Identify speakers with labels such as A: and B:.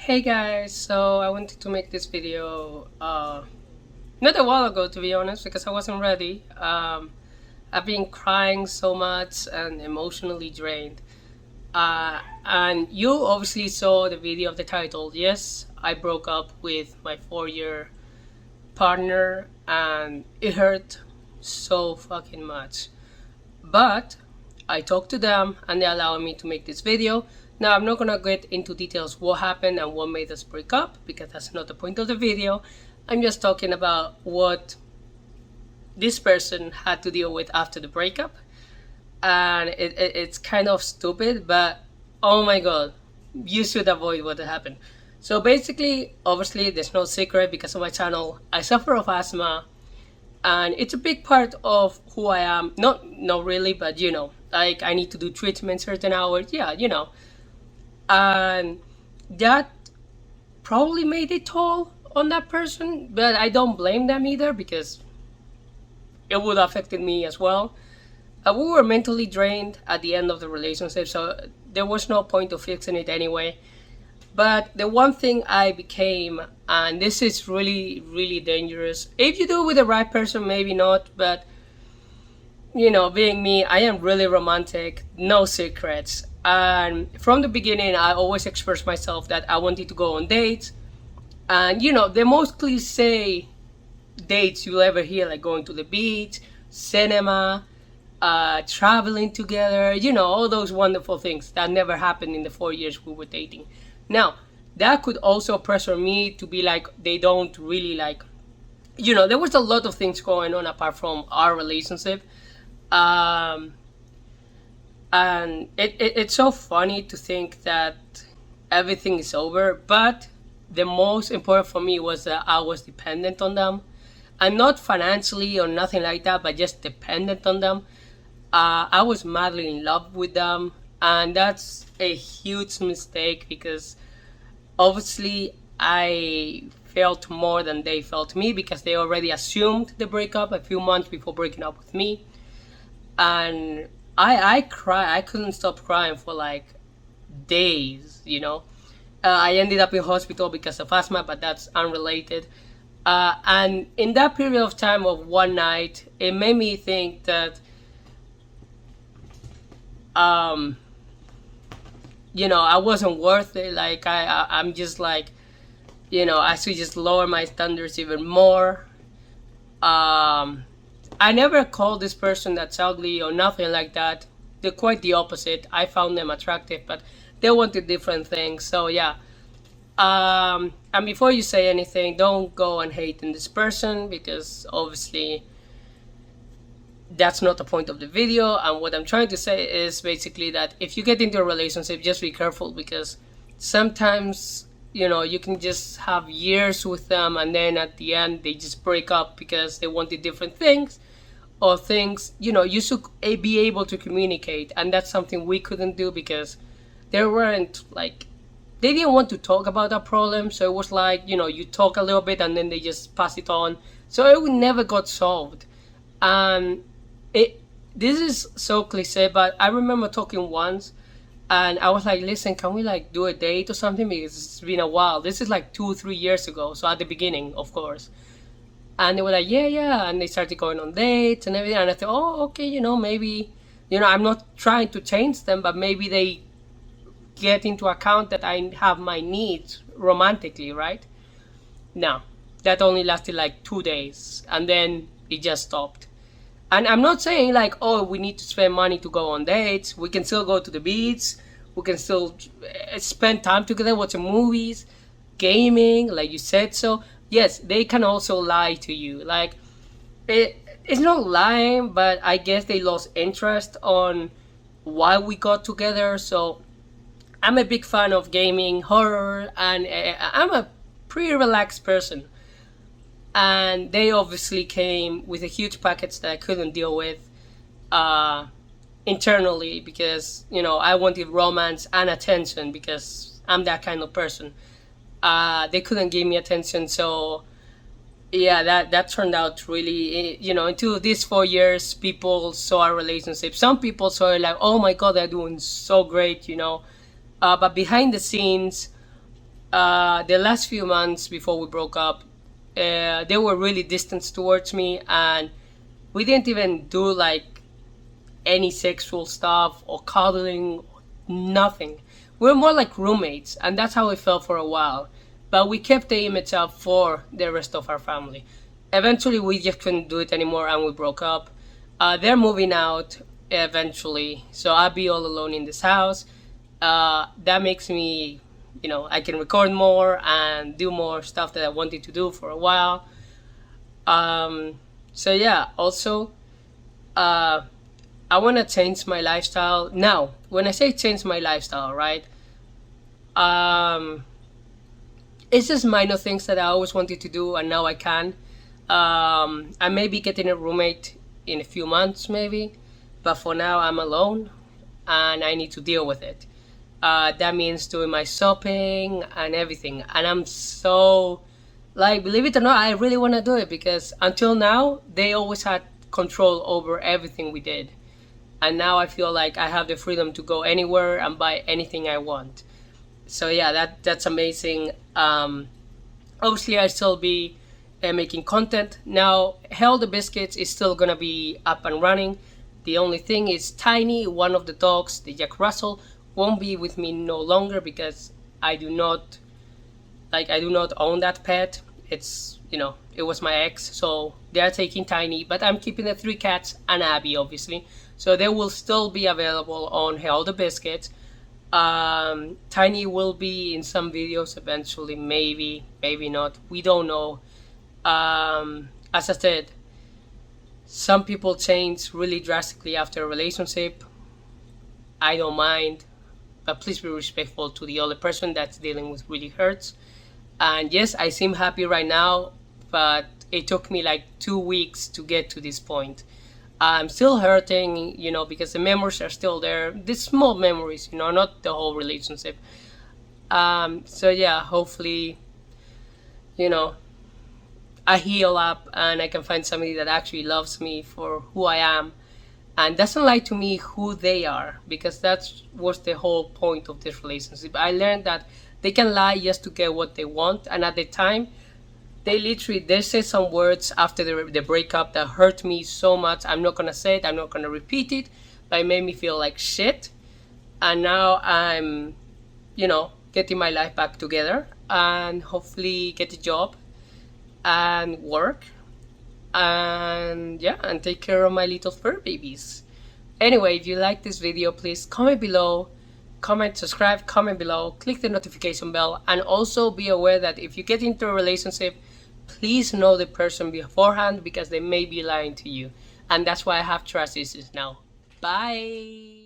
A: Hey guys, so I wanted to make this video not a while ago, to be honest, because I wasn't ready. I've been crying so much and emotionally drained. And you obviously saw the video of the title. Yes, I broke up with my 4 year partner and it hurt so fucking much. But I talked to them and they allowed me to make this video. Now I'm not gonna get into details what happened and what made us break up because that's not the point of the video. I'm just talking about what this person had to deal with after the breakup. And it's kind of stupid, but oh my god, you should avoid what happened. So basically, obviously, there's no secret because of my channel. I suffer of asthma and it's a big part of who I am. Not really, but like I need to do treatment certain hours. Yeah, and that probably made it toll on that person. But I don't blame them either because it would have affected me as well. We were mentally drained at the end of the relationship, so there was no point of fixing it anyway. But the one thing I became, and this is really, really dangerous. If you do it with the right person, maybe not, but being me, I am really romantic, no secrets. And from the beginning, I always expressed myself that I wanted to go on dates. And the most cliche dates you'll ever hear, like going to the beach, cinema, traveling together, all those wonderful things that never happened in the 4 years we were dating. Now, that could also pressure me to be like, they don't really like, there was a lot of things going on apart from our relationship. Um, and it's so funny to think that everything is over, but the most important for me was that I was dependent on them. And not financially or nothing like that, but just dependent on them. I was madly in love with them, and that's a huge mistake because obviously I felt more than they felt me because they already assumed the breakup a few months before breaking up with me. And I cry. I couldn't stop crying for like days. I ended up in hospital because of asthma, but that's unrelated. And in that period of time of one night, it made me think that, um, I wasn't worth it. Like I'm just like, I should just lower my standards even more. Um, I never called this person that's ugly or nothing like that. They're quite the opposite. I found them attractive, but they wanted different things. So yeah. And before you say anything, don't go and hate in this person because obviously that's not the point of the video. And what I'm trying to say is basically that if you get into a relationship, just be careful because sometimes you can just have years with them and then at the end they just break up because they wanted different things or things. You should be able to communicate, and that's something we couldn't do because there weren't like they didn't want to talk about that problem. So it was like, you talk a little bit and then they just pass it on. So it never got solved. And it this is so cliche, but I remember talking once and I was like, listen, can we like do a date or something? Because it's been a while. This is like 2 3 years ago. So at the beginning, of course. And they were like, yeah, yeah. And they started going on dates and everything. And I thought, oh, okay, maybe, I'm not trying to change them, but maybe they get into account that I have my needs romantically, right? No, that only lasted like 2 days and then it just stopped. And I'm not saying like, oh, we need to spend money to go on dates. We can still go to the beach. We can still spend time together watching movies, gaming, like you said. So yes, they can also lie to you. Like it's not lying, but I guess they lost interest on why we got together. So I'm a big fan of gaming, horror, and I'm a pretty relaxed person. And they obviously came with a huge package that I couldn't deal with uh, internally because I wanted romance and attention because I'm that kind of person. They couldn't give me attention, so yeah, that turned out really, into these 4 years, people saw our relationship. Some people saw it like, oh my god, they're doing so great. But behind the scenes, the last few months before we broke up, they were really distant towards me, and we didn't even do like any sexual stuff or cuddling, nothing. We were more like roommates, and that's how it felt for a while. But we kept the image up for the rest of our family. Eventually, we just couldn't do it anymore, and we broke up. They're moving out eventually, so I'll be all alone in this house. That makes me, I can record more and do more stuff that I wanted to do for a while. So yeah, also, I want to change my lifestyle. Now, when I say change my lifestyle, right? Um, it's just minor things that I always wanted to do, and now I can. I may be getting a roommate in a few months, maybe, but for now, I'm alone, and I need to deal with it. That means doing my shopping and everything, and I'm so like, believe it or not, I really want to do it because until now, they always had control over everything we did, and now I feel like I have the freedom to go anywhere and buy anything I want. So yeah, that's amazing. Obviously, I still be making content now. Hell, the biscuits is still gonna be up and running. The only thing is Tiny, one of the dogs, the Jack Russell, won't be with me no longer because I do not own that pet. It's it was my ex, so they're taking Tiny, but I'm keeping the three cats and Abby, obviously. So they will still be available on Hell the Biscuits. Tiny will be in some videos eventually, maybe not. We don't know. As I said, some people change really drastically after a relationship. I don't mind, but please be respectful to the other person that's dealing with really hurts. And yes, I seem happy right now, but it took me like 2 weeks to get to this point. I'm still hurting, because the memories are still there. The small memories, not the whole relationship. So yeah, hopefully, you know, I heal up and I can find somebody that actually loves me for who I am and doesn't lie to me who they are, because that was the whole point of this relationship. I learned that they can lie just to get what they want, and at the time, they said some words after the breakup that hurt me so much. I'm not gonna say it, I'm not gonna repeat it, but it made me feel like shit. And now I'm, getting my life back together and hopefully get a job and work and yeah, and take care of my little fur babies. Anyway, if you like this video, please comment below, subscribe, comment below, click the notification bell, and also be aware that if you get into a relationship, please know the person beforehand because they may be lying to you. And that's why I have trust issues now. Bye.